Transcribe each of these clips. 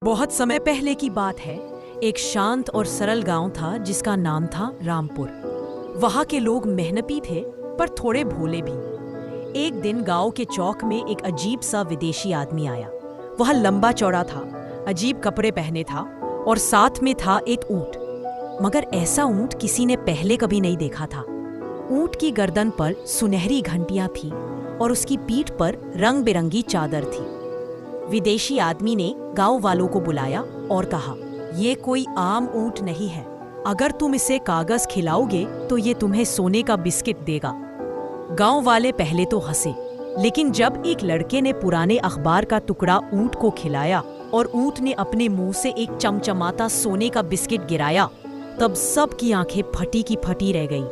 बहुत समय पहले की बात है। एक शांत और सरल गांव था जिसका नाम था रामपुर। वहां के लोग मेहनती थे पर थोड़े भोले भी। एक दिन गांव के चौक में एक अजीब सा विदेशी आदमी आया। वह लंबा चौड़ा था, अजीब कपड़े पहने था और साथ में था एक ऊंट। मगर ऐसा ऊंट किसी ने पहले कभी नहीं देखा था। ऊंट की गर्दन पर सुनहरी घंटियां थी और उसकी पीठ पर रंग बिरंगी चादर थी। विदेशी आदमी ने गांव वालों को बुलाया और कहा, ये कोई आम ऊंट नहीं है। अगर तुम इसे कागज खिलाओगे तो ये तुम्हें सोने का बिस्किट देगा। गांव वाले पहले तो हंसे, लेकिन जब एक लड़के ने पुराने अखबार का टुकड़ा ऊंट को खिलाया और ऊंट ने अपने मुंह से एक चमचमाता सोने का बिस्किट गिराया, तब सबकी आंखें फटी की फटी रह गई।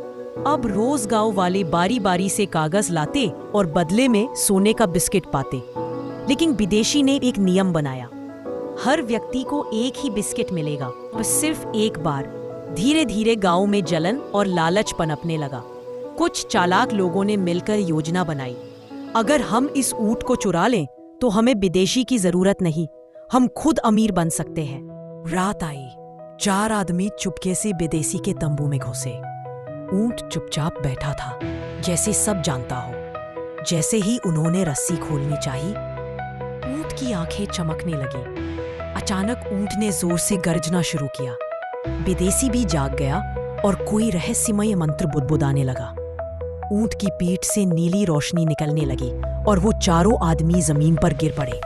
अब रोज गांव वाले बारी बारी से कागज लाते और बदले में सोने का बिस्किट पाते। लेकिन विदेशी ने एक नियम बनाया, हर व्यक्ति को एक ही बिस्किट मिलेगा, बस सिर्फ एक बार। धीरे धीरे गांव में जलन और लालच पनपने लगा। कुछ चालाक लोगों ने मिलकर योजना बनाई, अगर हम इस ऊंट को चुरा लें तो हमें विदेशी की जरूरत नहीं, हम खुद अमीर बन सकते हैं। रात आई, 4 आदमी चुपके से विदेशी के तंबू में घुसे। ऊंट चुपचाप बैठा था, जैसे सब जानता हो। जैसे ही उन्होंने रस्सी खोलनी चाहिए, ऊंट की आंखें चमकने लगी। अचानक ऊंट ने जोर से गर्जना शुरू किया। विदेशी भी जाग गया और कोई रहस्यमय मंत्र बुदबुदाने लगा। ऊंट की पीठ से नीली रोशनी निकलने लगी और वो चारों आदमी जमीन पर गिर पड़े।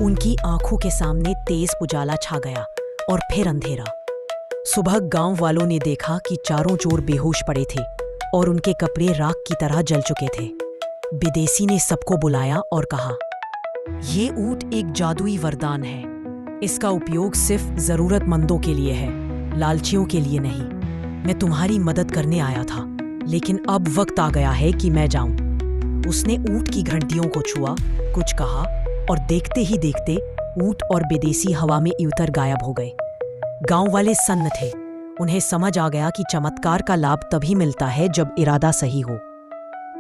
उनकी आंखों के सामने तेज उजाला छा गया और फिर अंधेरा। सुबह गांव वालों ने देखा कि चारों चोर बेहोश पड़े थे और उनके कपड़े राख की तरह जल चुके थे। विदेशी ने सबको बुलाया और कहा, ये ऊंट एक जादुई वरदान है। इसका उपयोग सिर्फ जरूरतमंदों के लिए है, लालचियों के लिए नहीं। मैं तुम्हारी मदद करने आया था, लेकिन अब वक्त आ गया है कि मैं जाऊं। उसने ऊंट की घंटियों को छुआ, कुछ कहा और देखते ही देखते ऊंट और विदेशी हवा में उतर गायब हो गए। गांव वाले सन्न थे। उन्हें समझ आ गया कि चमत्कार का लाभ तभी मिलता है जब इरादा सही हो।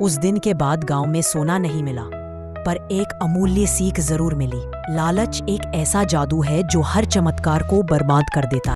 उस दिन के बाद गांव में सोना नहीं मिला, पर एक अमूल्य सीख जरूर मिली। लालच एक ऐसा जादू है जो हर चमत्कार को बर्बाद कर देता है।